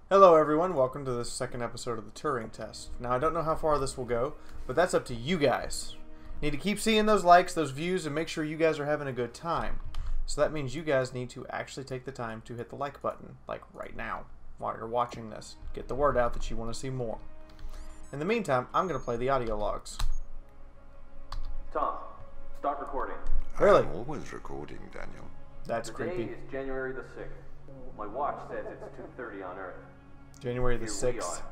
Hello everyone, welcome to the second episode of the Turing test. Now I don't know how far this will go, but that's up to you guys. Need to keep seeing those likes, those views, and make sure you guys are having a good time. So that means you guys need to actually take the time to hit the like button, like right now, while you're watching this. Get the word out that you want to see more. In the meantime, I'm going to play the audio logs. Tom, start recording. Really? I'm always recording, Daniel. That's creepy. Today is January the 6th. My watch says it's 2:30 on Earth. January the Here 6th. we are,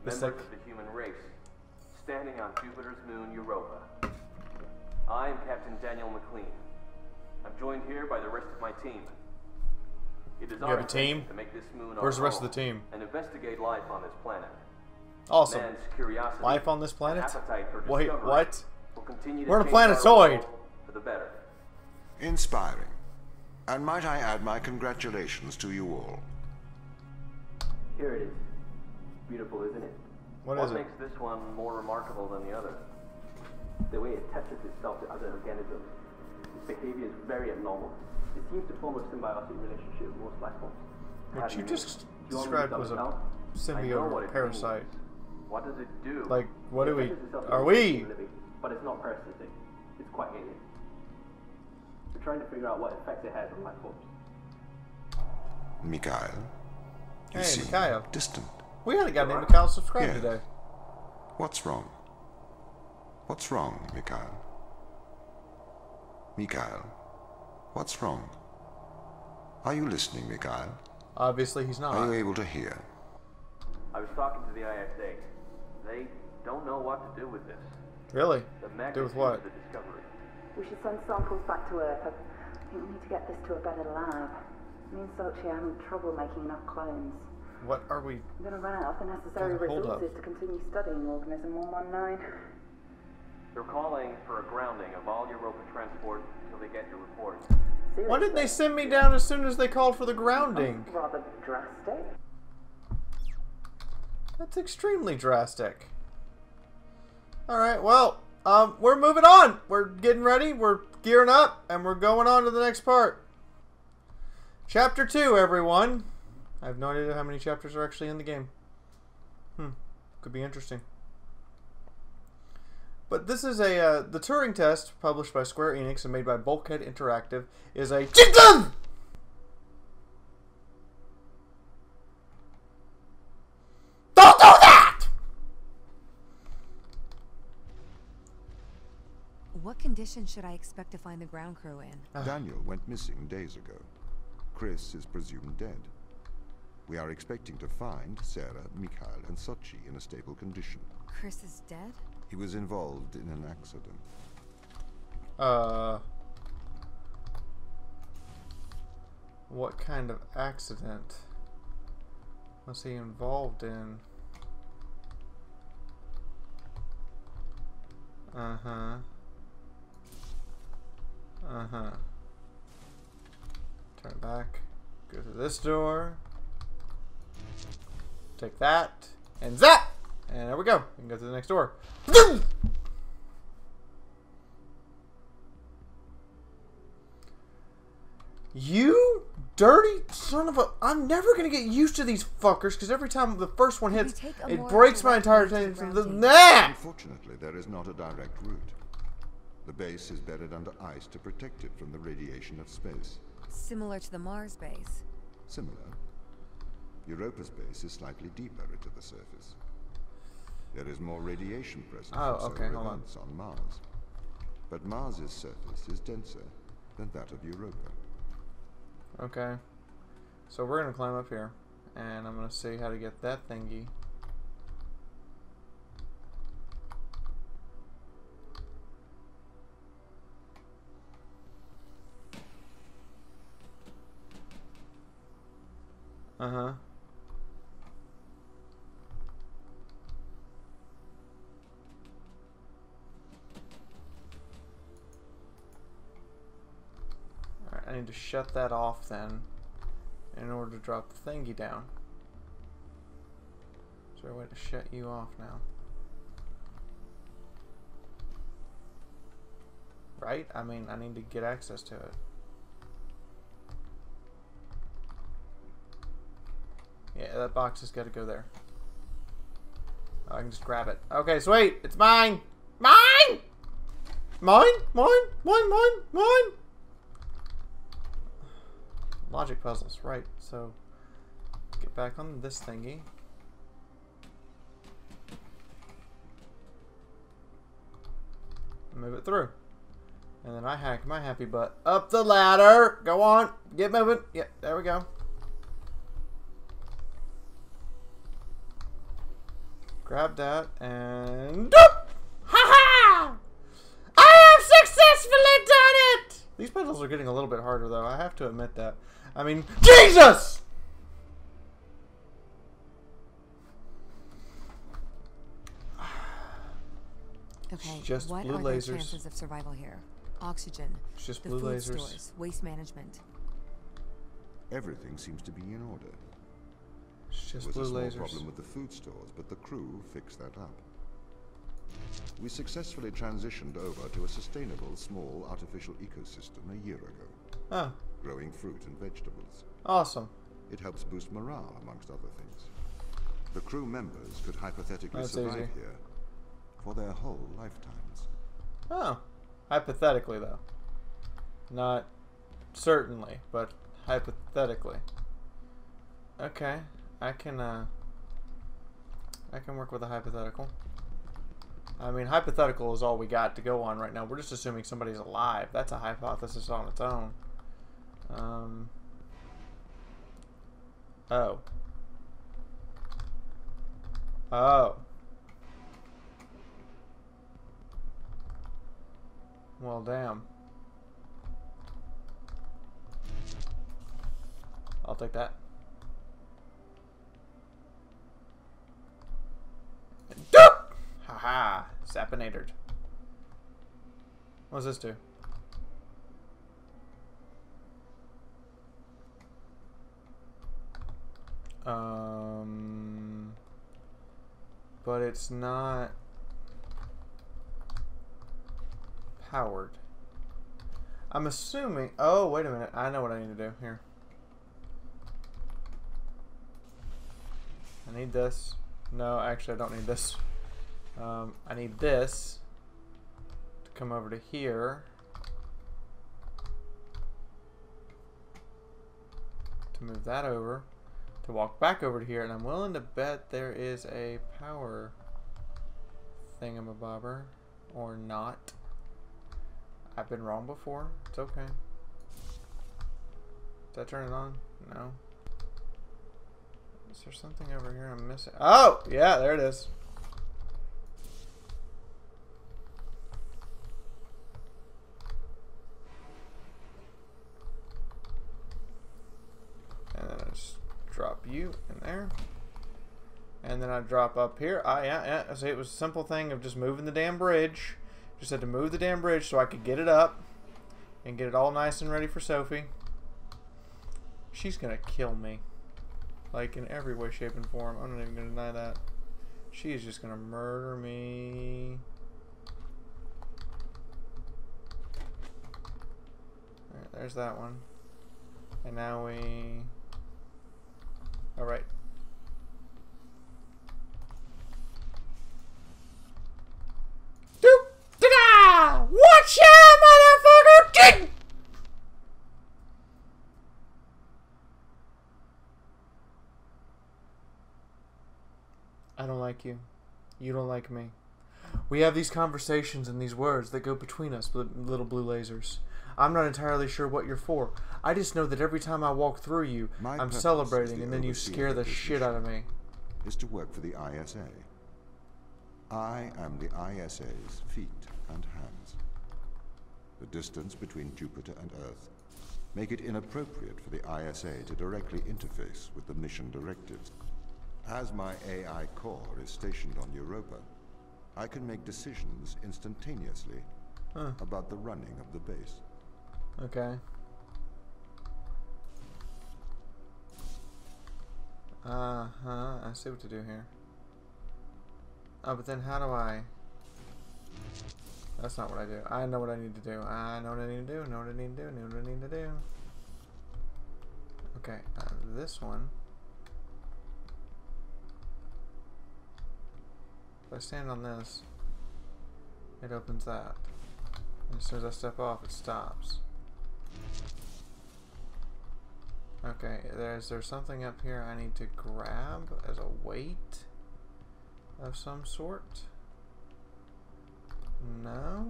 The members 6th. of the human race, standing on Jupiter's moon Europa. I am Captain Daniel McLean. I'm joined here by the rest of my team. It is You our have a team? intention to make this moon Where's the our rest of the home team? and investigate life on this planet. Awesome. Man's curiosity Life on this and planet? appetite for Wait, discovery what? will continue to We're on a change our planetoid. world for the better. Inspiring. And might I add my congratulations to you all. Here it is. Beautiful, isn't it? What is it? makes this one more remarkable than the other? The way it attaches itself to other organisms. Its behavior is very abnormal. It seems to form a symbiotic relationship with most life forms. What you just Do you want me to described spell was it a out? I know symbiote what or it parasite. means. What does it do? Like, what do It we... attaches itself to Are the we? living, but it's not parasitic. It's quite alien. We're trying to figure out what effects it has on life forms. Mikhail, you Hey, seem Mikhail. distant. We had a guy named Mikhail subscribe Yeah. today. What's wrong? What's wrong, Mikhail? Mikhail, what's wrong? Are you listening, Mikhail? Obviously he's not. Are you able to hear? I was talking to the ISA. They don't know what to do with this. Really? The Do magnitude with what? of the discovery. We should send samples back to Earth. I think we need to get this to a better lab. Me and Sochi are having trouble making enough clones. What are we... I'm going to run out of the necessary Hold up. resources to continue studying organism 119. They're calling for a grounding of all Europa transport until they get your report. Why didn't they send me down as soon as they called for the grounding? Rather drastic. That's extremely drastic. Alright, well, we're moving on. We're getting ready, we're gearing up, and we're going on to the next part. Chapter 2, everyone. I have no idea how many chapters are actually in the game. Could be interesting. But this is a, the Turing test, published by Square Enix and made by Bulkhead Interactive, is a chicken! Don't do that! What conditions should I expect to find the ground crew in? Daniel went missing days ago. Chris is presumed dead. We are expecting to find Sarah, Mikhail, and Sochi in a stable condition. Chris is dead? He was involved in an accident. What kind of accident was he involved in? Turn back. Go to this door. Take that. And zap! And there we go. We can go to the next door. You dirty son of a... I'm never going to get used to these fuckers, because every time the first one hits, it breaks my entire thing from the... Nah! Unfortunately, there is not a direct route. The base is buried under ice to protect it from the radiation of space. Similar to the Mars base. Similar. Europa's base is slightly deeper into the surface. There is more radiation present Oh, from okay, solar hold on. events on Mars. But Mars's surface is denser than that of Europa. Okay. So we're going to climb up here. And I'm going to see how to get that thingy. Uh-huh. Alright, I need to shut that off then in order to drop the thingy down. Is there a way to shut you off now? Right? I mean, I need to get access to it. Yeah, that box has got to go there. Oh, I can just grab it. Okay, sweet. It's mine. Mine! Mine! Mine! Mine! Mine! Mine! Logic puzzles, right. So, get back on this thingy. Move it through. And then I hack my happy butt up the ladder. Go on. Get moving. Yep, there we go. Grab that and... Doop! Ha-ha! I have successfully done it! These puzzles are getting a little bit harder, though. I have to admit that. I mean, Jesus! Okay, just what blue are lasers. the chances of survival here? Oxygen, It's just the blue food lasers. stores, waste management. Everything seems to be in order. It's There just was blue a small lasers. problem with the food stores, but the crew fixed that up. We successfully transitioned over to a sustainable, small, artificial ecosystem a year ago, Oh, growing fruit and vegetables. awesome. It helps boost morale, amongst other things. The crew members could hypothetically That's survive easy. here for their whole lifetimes. Oh, hypothetically, though. Not certainly, but hypothetically. Okay, I can work with a hypothetical. I mean, hypothetical is all we got to go on right now. We're just assuming somebody's alive. That's a hypothesis on its own. Oh. Oh. Well, damn. I'll take that. Doop! Haha, sapinated. What does this do? But it's not powered. I'm assuming. Oh, wait a minute. I know what I need to do here. I need this. No, actually, I don't need this. I need this to come over to here to move that over to walk back over to here, and I'm willing to bet there is a power thingamabobber or not. I've been wrong before. It's okay. Did I turn it on? No. Is there something over here I'm missing? Oh! Yeah, there it is. And then I just drop you in there. And then I drop up here. Yeah. See, it was a simple thing of just moving the damn bridge. Just had to move the damn bridge so I could get it up and get it all nice and ready for Sophie. She's gonna kill me. Like, in every way, shape, and form. I'm not even gonna deny that. She is just gonna murder me. Alright, there's that one. And now we... Alright. Doop! Da-da! Watch out, motherfucker! I don't like you. You don't like me. We have these conversations and these words that go between us, little blue lasers. I'm not entirely sure what you're for. I just know that every time I walk through you, My I'm purpose celebrating, as and the then you overseer scare of the this shit out of me. Is to work for the ISA. I am the ISA's feet and hands. The distance between Jupiter and Earth make it inappropriate for the ISA to directly interface with the mission directives. As my AI core is stationed on Europa, I can make decisions instantaneously about the running of the base. Okay. I see what to do here. Oh, but then how do I... That's not what I do. I know what I need to do. I know what I need to do. Know what I need to do. Know what I need to do. Okay, this one. If I stand on this, it opens that. And as soon as I step off, it stops. Okay, is there something up here I need to grab as a weight of some sort? No.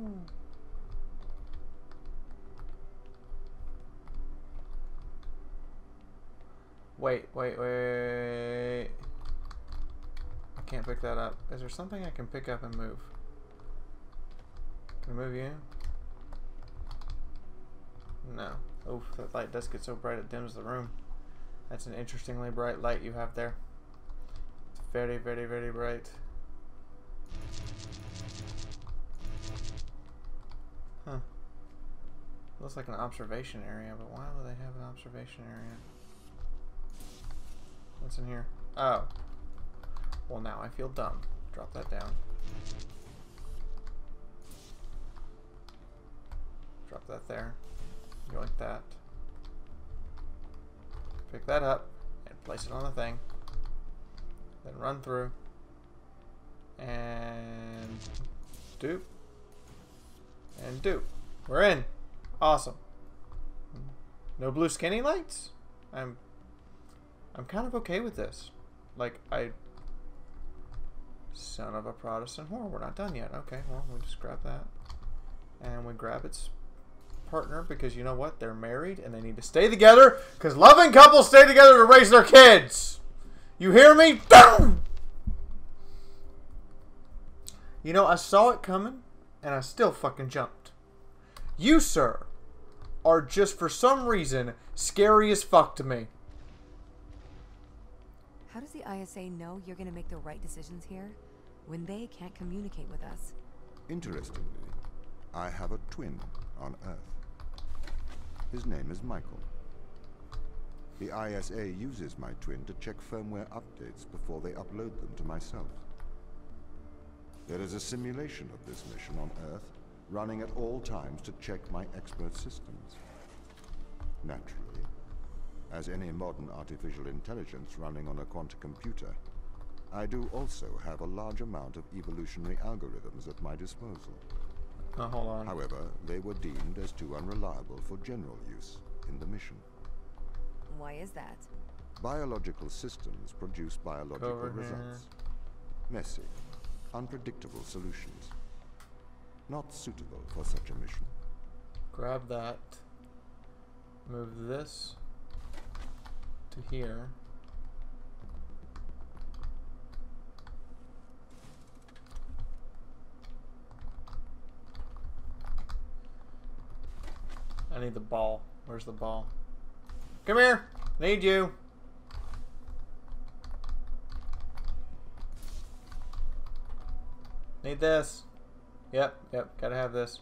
Wait. I can't pick that up. Is there something I can pick up and move? Can I move you? No. Oof, that light does get so bright it dims the room. That's an interestingly bright light you have there. It's very, very, very bright. Huh. Looks like an observation area, but why would they have an observation area? What's in here? Oh. Well, now I feel dumb. Drop that down. Drop that there. Yoink that. Pick that up and place it on the thing. Then run through. And dupe. And dupe. We're in. Awesome. No blue skinny lights? I'm kind of okay with this. Like, son of a Protestant whore. We're not done yet. Okay, well, we just grab that. And we grab its partner because you know what? They're married and they need to stay together because loving couples stay together to raise their kids. You hear me? Boom! You know, I saw it coming and I still fucking jumped. You, sir, are just for some reason scary as fuck to me. How does the ISA know you're going to make the right decisions here when they can't communicate with us? Interestingly, I have a twin on Earth. His name is Michael. The ISA uses my twin to check firmware updates before they upload them to myself. There is a simulation of this mission on Earth, running at all times to check my expert systems. Naturally, as any modern artificial intelligence running on a quantum computer, I do also have a large amount of evolutionary algorithms at my disposal. Oh, hold on. However, they were deemed as too unreliable for general use in the mission. Why is that? Biological systems produce biological Over here. results. Messy, unpredictable solutions. Not suitable for such a mission. Grab that. Move this to here. I need the ball. Where's the ball? Come here! Need you! Need this. Yep, gotta have this.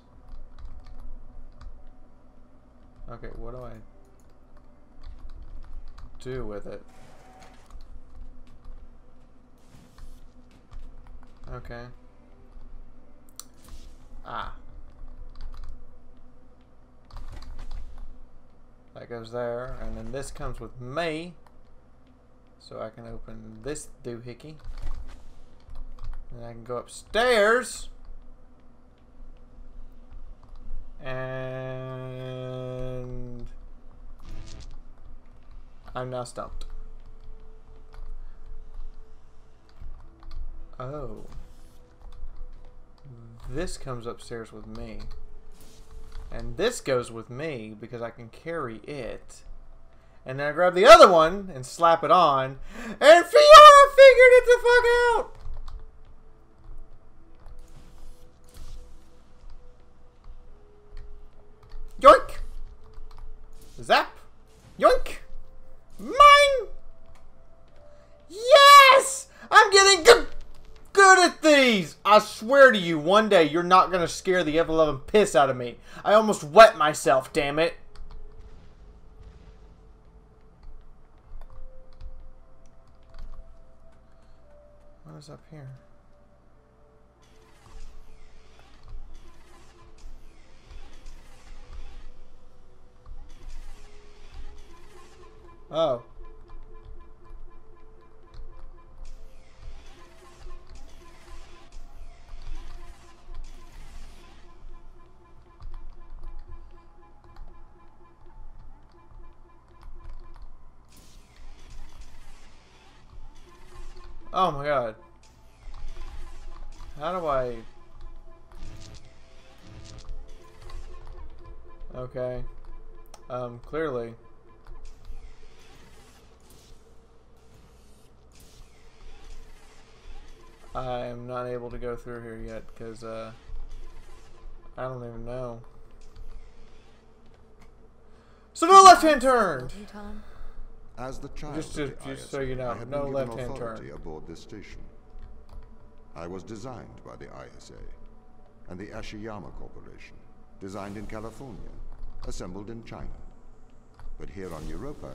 Okay, what do I do with it? Okay. Ah. That goes there, and then this comes with me. So I can open this doohickey. And I can go upstairs. And I'm now stumped. Oh. This comes upstairs with me. And this goes with me because I can carry it. And then I grab the other one and slap it on. And Fiaura figured it the fuck out! Yoink! Zap! Yoink! Mine! Yes! I'm getting good at these! I swear to you, one day you're not gonna scare the ever-loving piss out of me. I almost wet myself, damn it. What is up here? Oh. Oh my god. How do I... Okay. Clearly. I am not able to go through here yet because, I don't even know. So no left-hand turn! As the child Just of the so ISA, you know, I have no been given left-hand authority turn. aboard this station. I was designed by the ISA and the Ashiyama Corporation, designed in California, assembled in China. But here on Europa,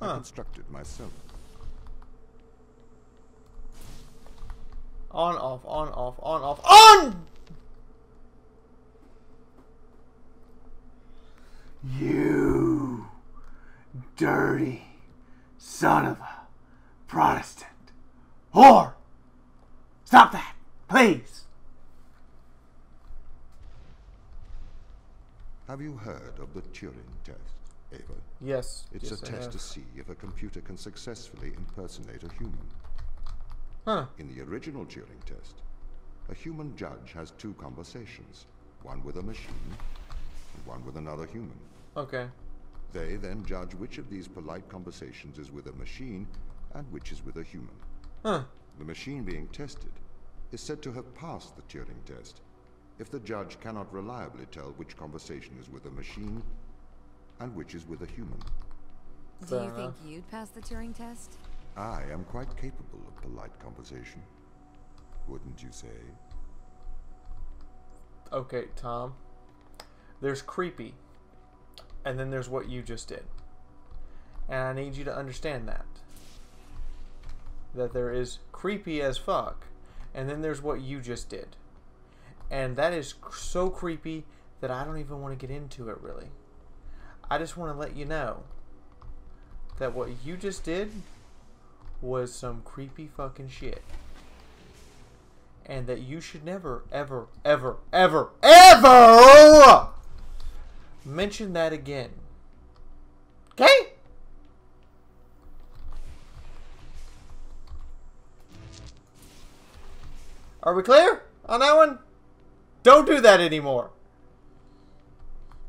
I constructed myself. On, off, on, off, on, off, on! You dirty son of a Protestant whore! Stop that, please! Have you heard of the Turing test, Ava? Yes. It's yes, a I test have. to see if a computer can successfully impersonate a human. Huh. In the original Turing test, a human judge has two conversations, one with a machine and one with another human. Okay. They then judge which of these polite conversations is with a machine and which is with a human. Huh. The machine being tested is said to have passed the Turing test if the judge cannot reliably tell which conversation is with a machine and which is with a human. Do you Fair think enough. you'd pass the Turing test? I am quite capable of polite conversation. Wouldn't you say? Okay, Tom. There's creepy. And then there's what you just did. And I need you to understand that. That there is creepy as fuck. And then there's what you just did. And that is so creepy that I don't even want to get into it, really. I just want to let you know that what you just did was some creepy fucking shit. And that you should never, ever, ever, ever, ever mention that again. Okay? Are we clear on that one? Don't do that anymore.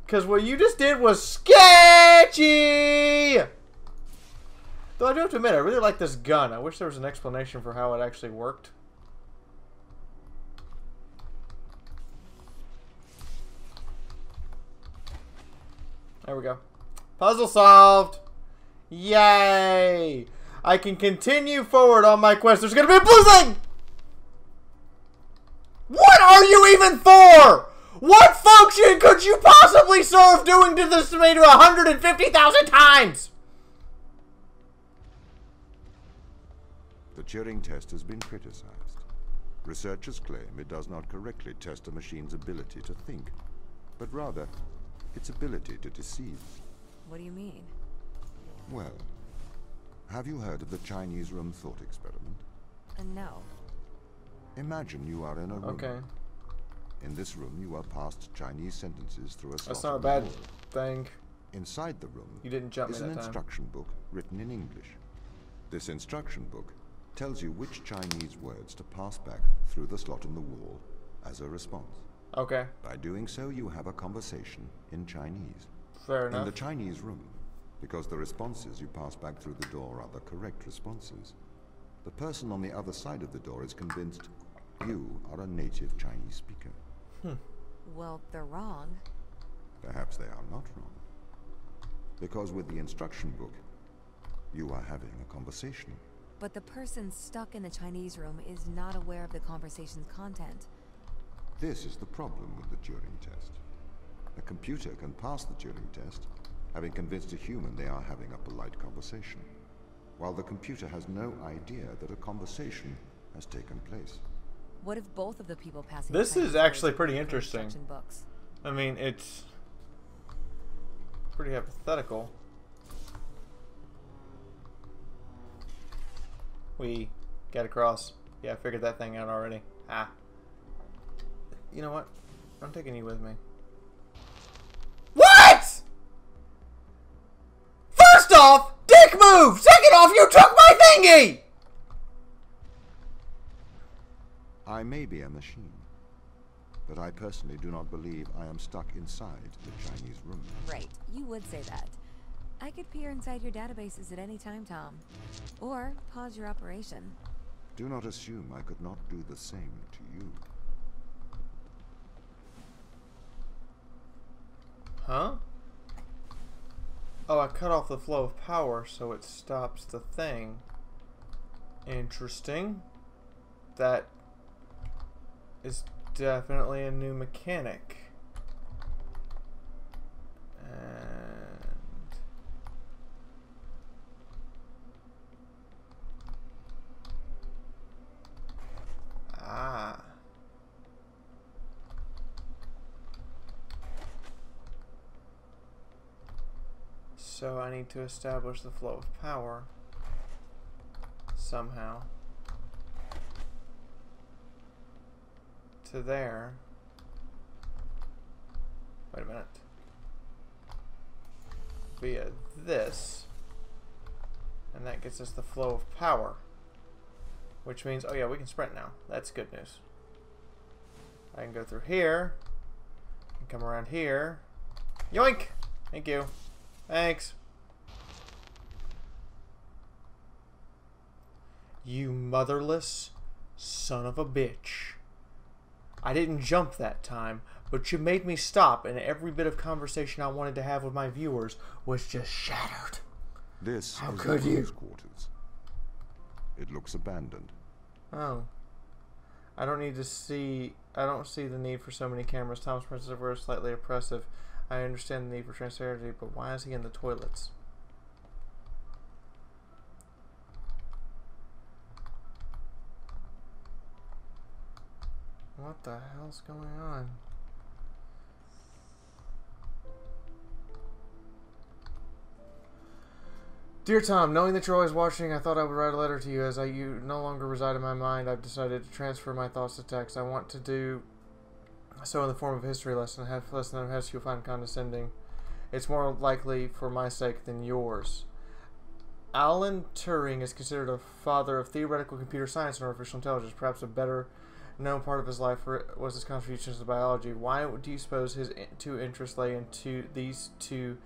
Because what you just did was sketchy! Though I do have to admit, I really like this gun. I wish there was an explanation for how it actually worked. There we go. Puzzle solved! Yay! I can continue forward on my quest. There's gonna be a blue thing! What are you even for? What function could you possibly serve doing to this tomato 150,000 times? The Turing test has been criticized. Researchers claim it does not correctly test a machine's ability to think, but rather its ability to deceive. What do you mean? Well, have you heard of the Chinese room thought experiment? No. Imagine you are in a room. Okay. In this room, you are passed Chinese sentences through a slot. That's not a in the bad wall. thing. Inside the room You didn't jump me is an that time. instruction book written in English. This instruction book tells you which Chinese words to pass back through the slot in the wall as a response. Okay. By doing so, you have a conversation in Chinese. Fair In enough. the Chinese room, because the responses you pass back through the door are the correct responses, the person on the other side of the door is convinced you are a native Chinese speaker. Well, they're wrong. Perhaps they are not wrong. Because with the instruction book, you are having a conversation. But the person stuck in the Chinese room is not aware of the conversation's content. This is the problem with the Turing test. A computer can pass the Turing test, having convinced a human they are having a polite conversation, while the computer has no idea that a conversation has taken place. What if both of the people passing This the is Chinese actually words pretty were interesting. instruction books? I mean, it's pretty hypothetical. We get across. Yeah, I figured that thing out already. Ah. You know what? I'm taking you with me. What?! First off, dick move! Second off, you took my thingy! I may be a machine, but I personally do not believe I am stuck inside the Chinese room. Right, you would say that. I could peer inside your databases at any time, Tom. Or pause your operation. Do not assume I could not do the same to you. Huh? Oh, I cut off the flow of power so it stops the thing. Interesting. That is definitely a new mechanic. So I need to establish the flow of power somehow to there. Wait a minute. Via this. And that gets us the flow of power. Which means, oh yeah, we can sprint now. That's good news. I can go through here. And come around here. Yoink! Thank you. Thanks. You motherless son of a bitch. I didn't jump that time, but you made me stop, and every bit of conversation I wanted to have with my viewers was just shattered. This How is could the you? crew's quarters. It looks abandoned. Oh. I don't see the need for so many cameras. Tom's princess were slightly oppressive. I understand the need for transparency, but why is he in the toilets? What the hell's going on? Dear Tom, knowing that you're always watching, I thought I would write a letter to you. As you no longer reside in my mind, I've decided to transfer my thoughts to text. I want to do so in the form of a history lesson. Have lesson that has you'll find condescending. It's more likely for my sake than yours. Alan Turing is considered a father of theoretical computer science and artificial intelligence. Perhaps a better known part of his life was his contributions to biology. Why do you suppose his two interests lay into these two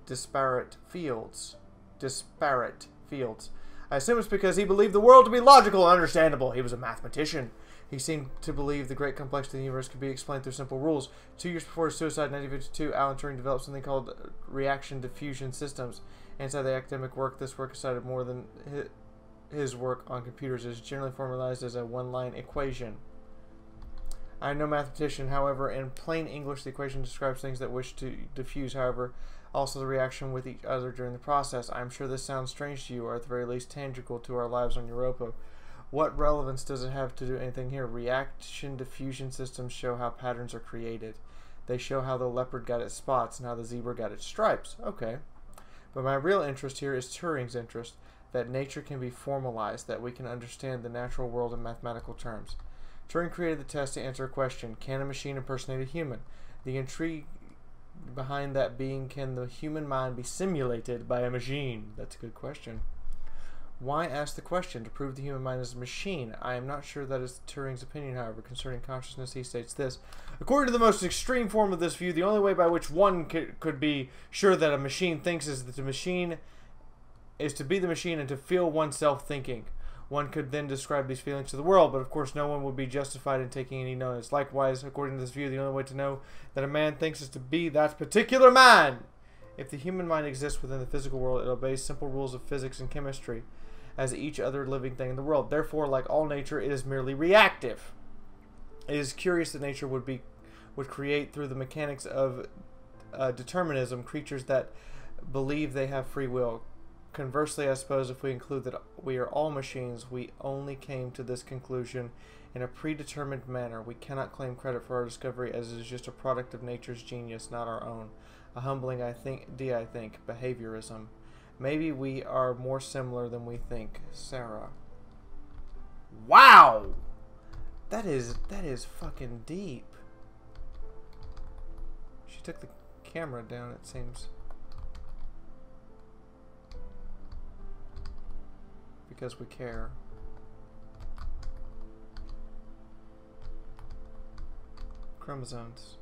disparate fields? I assume it's because he believed the world to be logical and understandable. He was a mathematician. He seemed to believe the great complexity of the universe could be explained through simple rules. 2 years before his suicide in 1952, Alan Turing developed something called reaction diffusion systems. Inside the academic work, this work is cited more than his work on computers. It is generally formalized as a one-line equation. I am no mathematician, however, in plain English, the equation describes things that wish to diffuse, however, also the reaction with each other during the process. I am sure this sounds strange to you, or at the very least tangible to our lives on Europa. What relevance does it have to do anything here? Reaction diffusion systems show how patterns are created. They show how the leopard got its spots and how the zebra got its stripes. Okay. But my real interest here is Turing's interest, that nature can be formalized, that we can understand the natural world in mathematical terms. Turing created the test to answer a question: can a machine impersonate a human? The intrigue behind that being, can the human mind be simulated by a machine? That's a good question. Why ask the question? To prove the human mind is a machine. I am not sure that is Turing's opinion, however. Concerning consciousness, he states this: according to the most extreme form of this view, the only way by which one could be sure that a machine thinks is that the machine is to be the machine and to feel oneself thinking. One could then describe these feelings to the world, but of course no one would be justified in taking any notice. Likewise, according to this view, the only way to know that a man thinks is to be that particular man. If the human mind exists within the physical world, it obeys simple rules of physics and chemistry as each other living thing in the world. Therefore, like all nature, it is merely reactive. It is curious that nature would create through the mechanics of determinism creatures that believe they have free will. Conversely, I suppose if we include that we are all machines, we only came to this conclusion in a predetermined manner. We cannot claim credit for our discovery, as it is just a product of nature's genius, not our own. A humbling, I think, behaviorism. Maybe we are more similar than we think. Sarah. Wow! That is fucking deep. She took the camera down, it seems. Because we care. Chromosomes.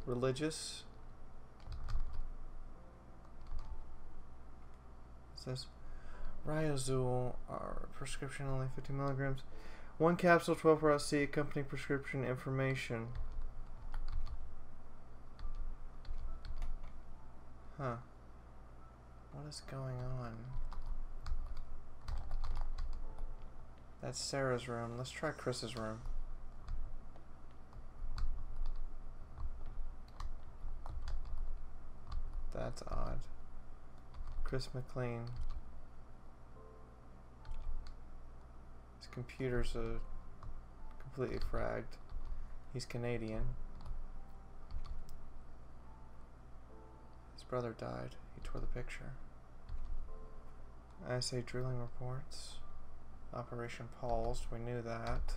Religious. It says Ryozul, our prescription only 50 milligrams. 1 capsule, 12 hours C, accompanying prescription information. Huh. What is going on? That's Sarah's room. Let's try Chris's room. That's odd. Chris McLean. His computer's completely fragged. He's Canadian. His brother died. He tore the picture. ISA drilling reports. Operation Paused. We knew that.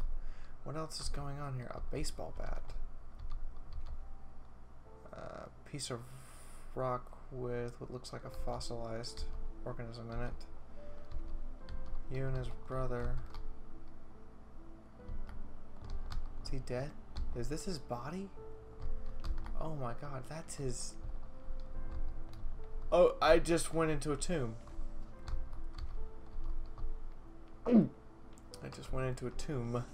What else is going on here? A baseball bat. Piece of rock with what looks like a fossilized organism in it. You and his brother. Is he dead? Is this his body? Oh my god, that's his... Oh, I just went into a tomb. I just went into a tomb.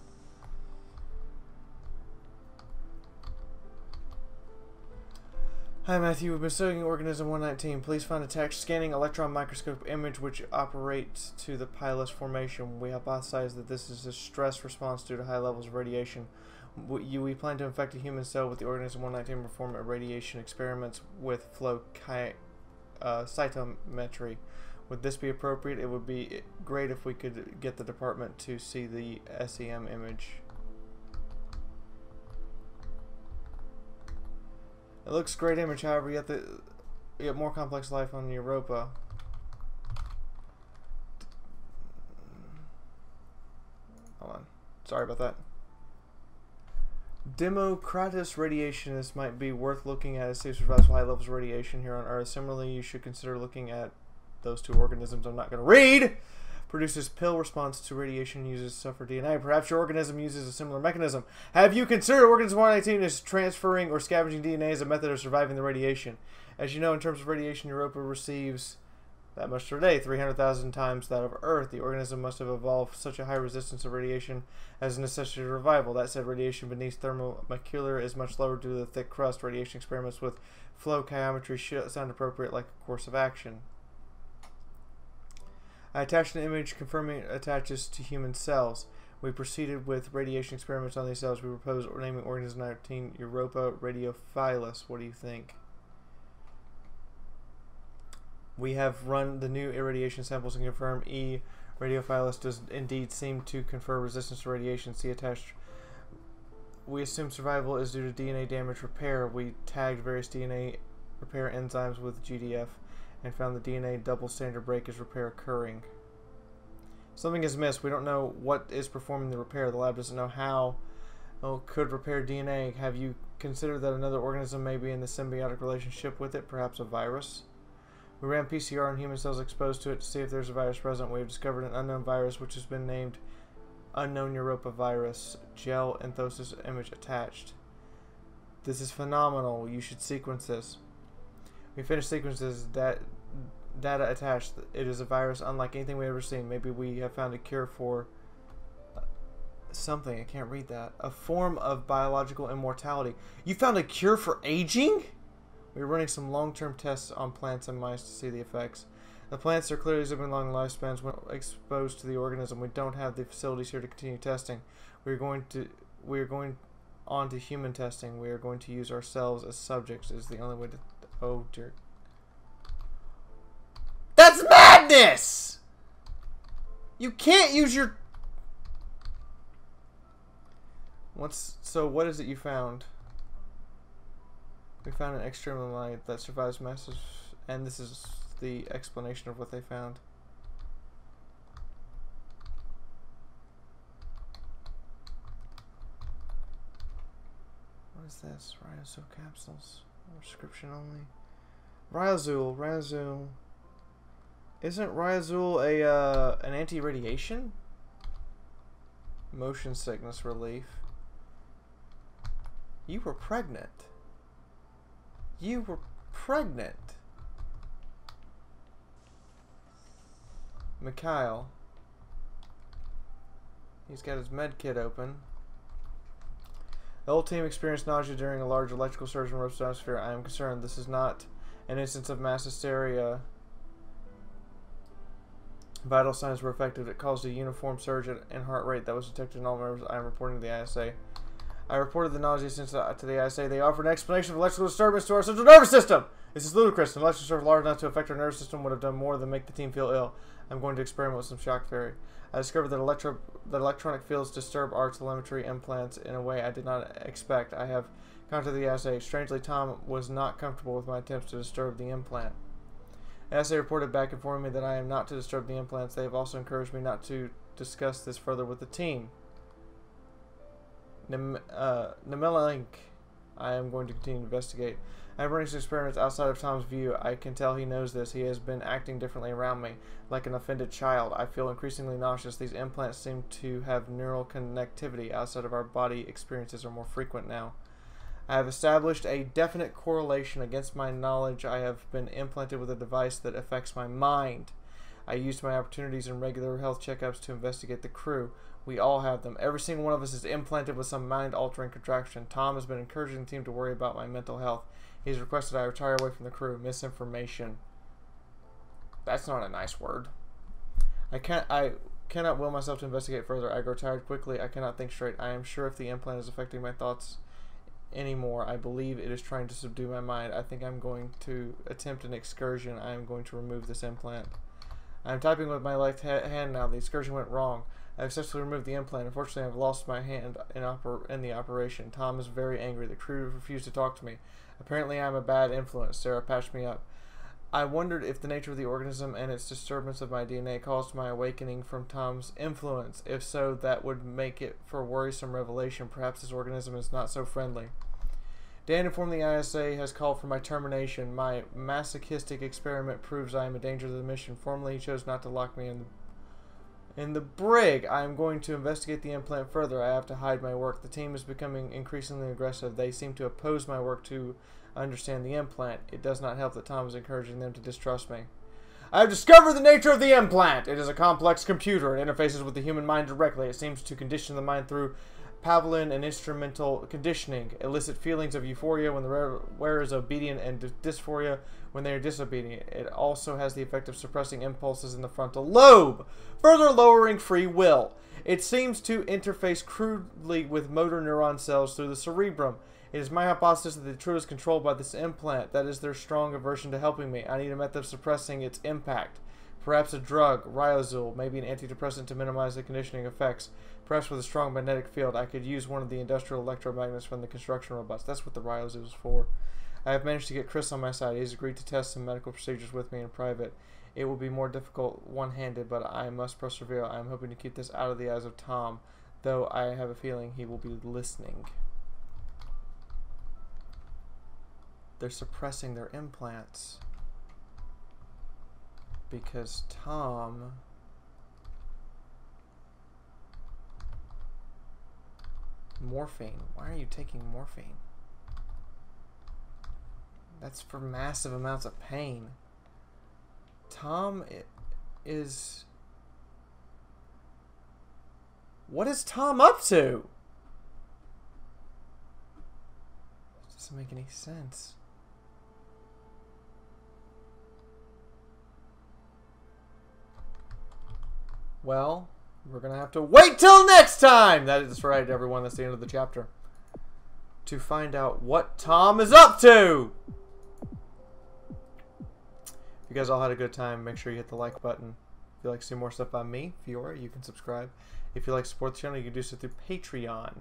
Hi Matthew, we've been studying organism 119. Please find attached scanning electron microscope image which operates to the pilus formation. We hypothesize that this is a stress response due to high levels of radiation. We plan to infect a human cell with the organism 119 and perform irradiation experiments with flow cytometry. Would this be appropriate? It would be great if we could get the department to see the SEM image. It looks great image, however, you get more complex life on Europa. Hold on. Sorry about that. Democritus radiationist might be worth looking at as it survives high levels of radiation here on Earth. Similarly, you should consider looking at those two organisms I'm not going to read. Produces pill response to radiation, uses suffer DNA. Perhaps your organism uses a similar mechanism. Have you considered organism 119 as transferring or scavenging DNA as a method of surviving the radiation? As you know, in terms of radiation, Europa receives that much per day, 300,000 times that of Earth. The organism must have evolved such a high resistance of radiation as a necessity of revival. That said, radiation beneath thermomolecular is much lower due to the thick crust. Radiation experiments with flow chiometry should sound appropriate, like a course of action. I attached an image confirming it attaches to human cells. We proceeded with radiation experiments on these cells. We proposed naming organism 19 Europa radiophilus. What do you think? We have run the new irradiation samples and confirm E. radiophilus does indeed seem to confer resistance to radiation. See attached. We assume survival is due to DNA damage repair. We tagged various DNA repair enzymes with GDF and found the DNA double standard break is repair occurring. Something is missed. We don't know what is performing the repair. The lab doesn't know how could repair DNA. Have you considered that another organism may be in the symbiotic relationship with it, perhaps a virus? We ran PCR on human cells exposed to it to see if there's a virus present. We have discovered an unknown virus which has been named unknown Europa virus. Gel anthosis image attached. This is phenomenal. You should sequence this. We finished sequences, data attached. It is a virus unlike anything we've ever seen. Maybe we have found a cure for something. I can't read that. A form of biological immortality. You found a cure for aging? We were running some long-term tests on plants and mice to see the effects. The plants are clearly exhibiting long lifespans when exposed to the organism. We don't have the facilities here to continue testing. We are going on to human testing. We are going to use ourselves as subjects. Is the only way to... Oh dear. That's madness! You can't use your... So what is it you found? We found an extremely light that survives massive... And this is the explanation of what they found. What is this? Ryazul capsules. Prescription only. Ryazul. Isn't Ryazul an anti-radiation? Motion sickness relief. You were pregnant. You were pregnant. Mikhail. He's got his med kit open. The whole team experienced nausea during a large electrical surge in Rope's atmosphere. I am concerned this is not an instance of mass hysteria. Vital signs were effective. It caused a uniform surge in heart rate that was detected in all members. I am reporting to the ISA. I reported the nausea to the ISA. They offered an explanation of electrical disturbance to our central nervous system. This is ludicrous. An electrical surge large enough to affect our nervous system would have done more than make the team feel ill. I'm going to experiment with some shock theory. I discovered that electronic fields disturb our telemetry implants in a way I did not expect. I have contacted the ISA. Strangely, Tom was not comfortable with my attempts to disturb the implant. The ISA reported back informing me that I am not to disturb the implants. They have also encouraged me not to discuss this further with the team. Nemelink. I am going to continue to investigate. I am running some experiments outside of Tom's view. I can tell he knows this. He has been acting differently around me, like an offended child. I feel increasingly nauseous. These implants seem to have neural connectivity outside of our body. Experiences are more frequent now. I have established a definite correlation against my knowledge. I have been implanted with a device that affects my mind. I used my opportunities in regular health checkups to investigate the crew. We all have them. Every single one of us is implanted with some mind-altering contraction. Tom has been encouraging the team to worry about my mental health. He has requested I retire away from the crew. Misinformation. That's not a nice word. I cannot will myself to investigate further. I grow tired quickly. I cannot think straight. I am sure if the implant is affecting my thoughts anymore, I believe it is trying to subdue my mind. I think I'm going to attempt an excursion. I am going to remove this implant. I am typing with my left hand now. The excursion went wrong. I have successfully removed the implant. Unfortunately, I have lost my hand in the operation. Tom is very angry. The crew refused to talk to me. Apparently, I am a bad influence. Sarah patched me up. I wondered if the nature of the organism and its disturbance of my DNA caused my awakening from Tom's influence. If so, that would make it for a worrisome revelation. Perhaps this organism is not so friendly. Dan informed the ISA has called for my termination. My masochistic experiment proves I am a danger to the mission. Formerly, he chose not to lock me in the brig. I am going to investigate the implant further. I have to hide my work. The team is becoming increasingly aggressive. They seem to oppose my work to understand the implant. It does not help that Tom is encouraging them to distrust me. I have discovered the nature of the implant. It is a complex computer. It interfaces with the human mind directly. It seems to condition the mind through Pavlin and instrumental conditioning, elicit feelings of euphoria when the wearer is obedient and dysphoria when they are disobedient. It also has the effect of suppressing impulses in the frontal lobe, further lowering free will. It seems to interface crudely with motor neuron cells through the cerebrum. It is my hypothesis that the crew is controlled by this implant. That is their strong aversion to helping me. I need a method of suppressing its impact. Perhaps a drug, Ryazul, maybe an antidepressant to minimize the conditioning effects. Perhaps with a strong magnetic field, I could use one of the industrial electromagnets from the construction robots. That's what the Ryazul is for. I have managed to get Chris on my side. He has agreed to test some medical procedures with me in private. It will be more difficult one-handed, but I must persevere. I am hoping to keep this out of the eyes of Tom, though I have a feeling he will be listening. They're suppressing their implants because Tom... Morphine. Why are you taking morphine? That's for massive amounts of pain. Tom is... What is Tom up to? It doesn't make any sense. Well, we're going to have to wait till next time! That is right, everyone. That's the end of the chapter. To find out what Tom is up to! If you guys all had a good time, make sure you hit the like button. If you'd like to see more stuff by me, Fiaura, you can subscribe. If you'd like to support the channel, you can do so through Patreon.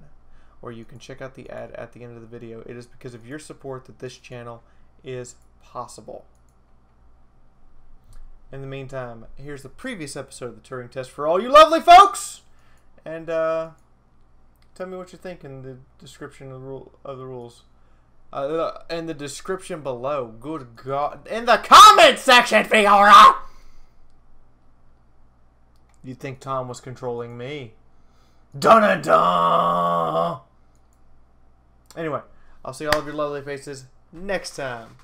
Or you can check out the ad at the end of the video. It is because of your support that this channel is possible. In the meantime, here's the previous episode of the Turing test for all you lovely folks! And, tell me what you think in the description of the rules. In the description below. Good God. In the comment section, Fiaura! You think Tom was controlling me? Dun-dun-dun! Anyway, I'll see all of your lovely faces next time.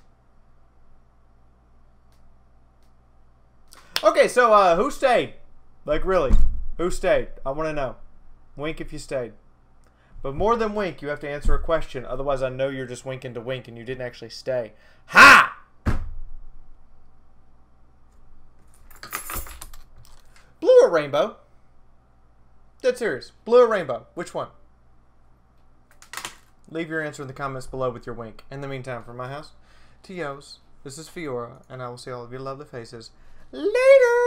Okay, so, who stayed? Like, really? Who stayed? I want to know. Wink if you stayed. But more than wink, you have to answer a question. Otherwise, I know you're just winking to wink and you didn't actually stay. Ha! Blue or rainbow? Dead serious. Blue or rainbow? Which one? Leave your answer in the comments below with your wink. In the meantime, from my house to yours, this is Fiaura, and I will see all of your lovely faces later!